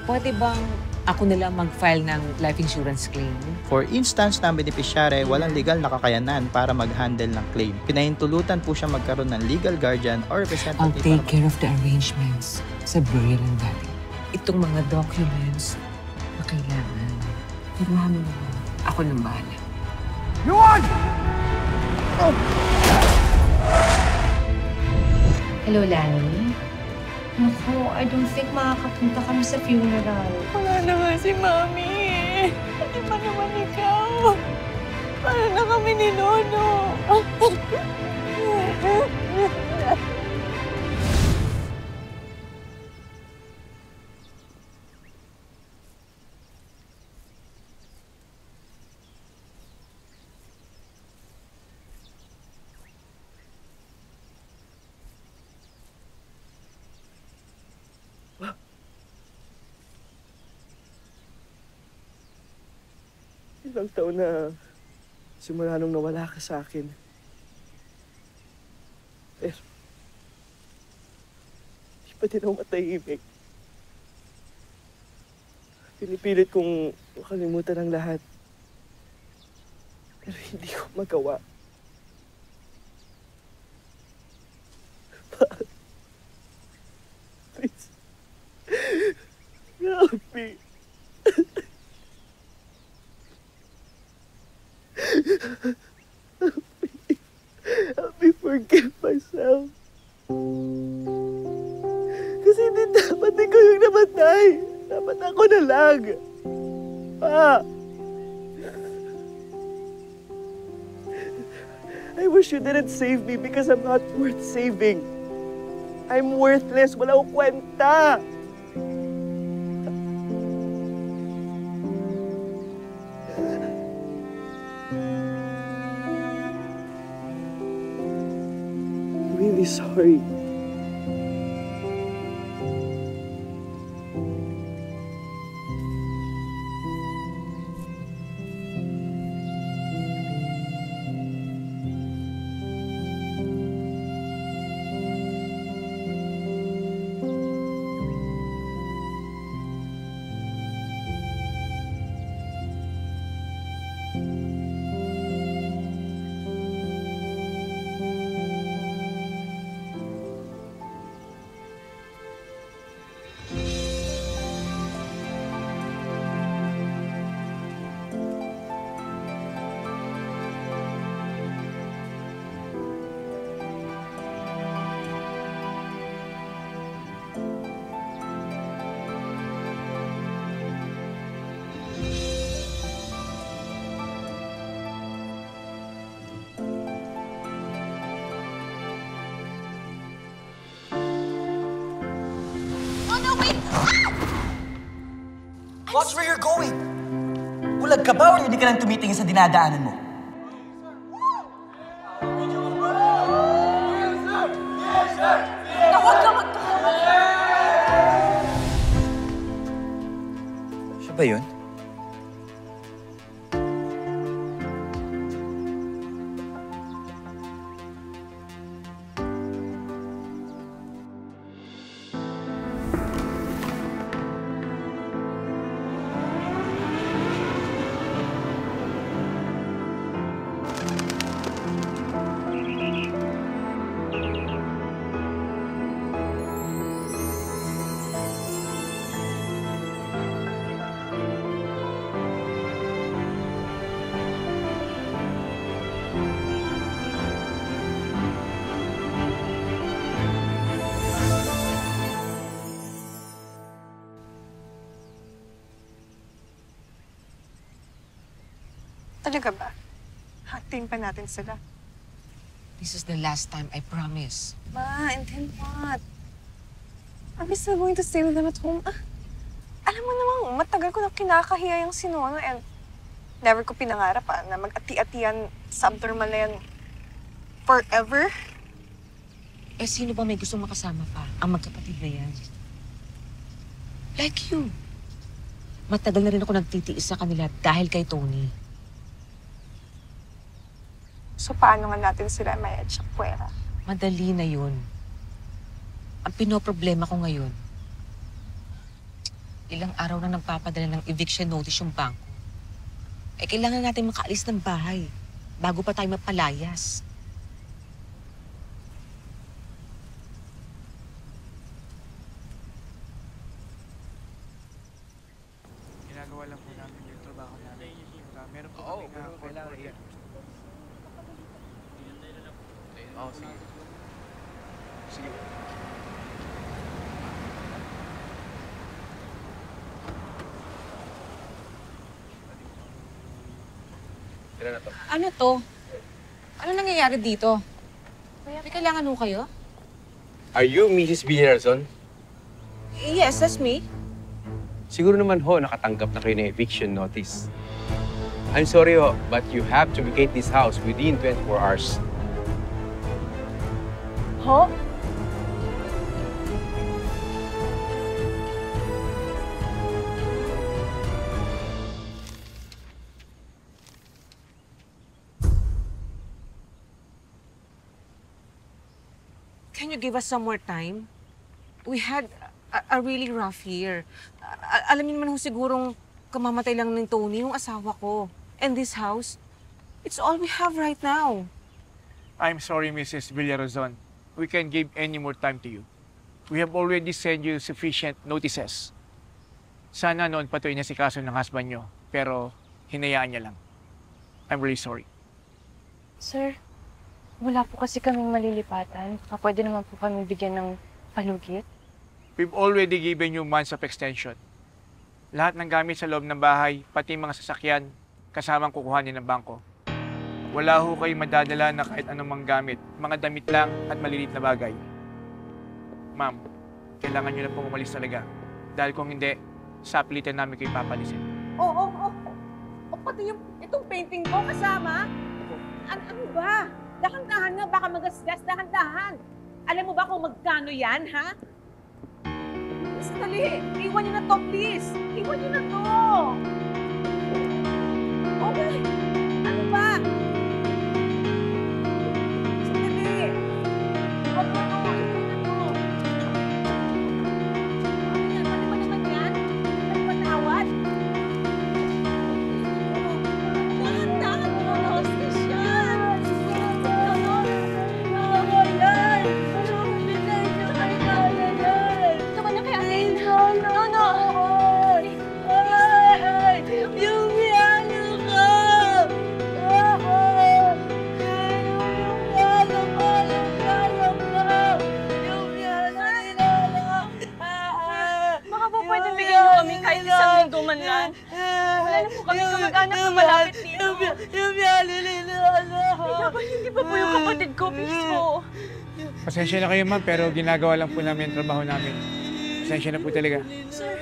Pwede bang ako na lang mag-file ng life insurance claim? For instance na beneficiary, walang legal na kakayanan para mag-handle ng claim. Pinahintulutan po siya magkaroon ng legal guardian or representative. I'll take care of the arrangements sa burial ng daddy. Itong mga documents na kailangan. Firmahan mo naman. Ako nang bahala. Yuan! Oh! Hello, Lani. Naku, I don't think makakapunta kami sa funeral. Wala na nga si Mami. Hindi pa naman ikaw. Paano na kami ni Nono? Ilang taon na simula nung nawala ka sa akin. Pero, di pa din ako matahimik. Pinipilit kong makalimutan ang lahat. Pero hindi ko magawa. Please, help me. Help me forgive myself. Kasi hindi dapat ikaw yung namatay. Dapat ako na lang. Pa! I wish you didn't save me because I'm not worth saving. I'm worthless. Wala akong kwenta. Really sorry. Watch where you're going! Bulag ka ba o hindi ka lang tumitingin sa dinadaanan mo? Siya ba yun? Talaga ba? Hatiin pa natin sila. This is the last time, I promise. Ma, and then what? Are we still going to stay with them at home? Alam mo namang, matagal ko na kinakahiya yung si Nono and never ko pinangarap na mag-ati-atian subdermal na yan forever. Eh, sino ba may gustong makasama pa? Ang magkapatid na yan. Like you. Matagal na rin ako nagtitiis sa kanila dahil kay Tony. So, paano nga natin sila may etsakwera? Madali na yun. Ang pinoproblema ko ngayon, Ilang araw na nagpapadala ng eviction notice yung bangko. Eh, kailangan natin makaalis ng bahay bago pa tayo mapalayas. Ginagawa lang po namin yung trabaho namin. Meron po kami na kailangan yan. Oo, sige. Sige. Ano to? Ano nangyayari dito? May kailangan ho kayo? Are you Mrs. Villarazon? Yes, that's me. Siguro naman ho, nakatanggap na kayo ng eviction notice. I'm sorry ho, but you have to vacate this house within 24 hours. Ho? Can you give us some more time? We had a really rough year. Alam niyo naman ho sigurong kamamatay lang ng Tony, yung asawa ko. And this house, it's all we have right now. I'm sorry, Mrs. Villarazon. We can't give any more time to you. We have already sent you sufficient notices. Sana noon pa ito inasikaso ng husband nyo, pero hinayaan niya lang. I'm really sorry. Sir, wala po kasi kaming malilipatan. Pwede naman po kami bigyan ng palugit. We've already given you months of extension. Lahat ng gamit sa loob ng bahay, pati mga sasakyan, kasamang kukuhanin ng bangko. Wala ho kayo madadala na kahit anumang gamit, mga damit lang at maliliit na bagay. Ma'am, kailangan nyo na pong umalis talaga. Dahil kung hindi, sapilitan namin kayo papalisin. Oo. Pati itong painting ko kasama. Ano ba? Dahan-dahan nga, baka magasgas, dahan-dahan. Alam mo ba kung magkano yan, ha? Sandali, iwan niyo na to, please. Iwan niyo na to. Okay. Ano ba? Sandali. Iwan mo to, iwan na to. Ano yan? Pwede ba naman yan? Pwede ba tawad? Dahan-dahan mo, magasgas yan. Kahit isang linggo man lang. Wala na po kami kamag-anak na malapit dito. Hindi pa po yung kapatid ko mismo. Pasensya na kayo, ma'am, pero ginagawa lang po namin ang trabaho namin. Pasensya na po talaga. Sir,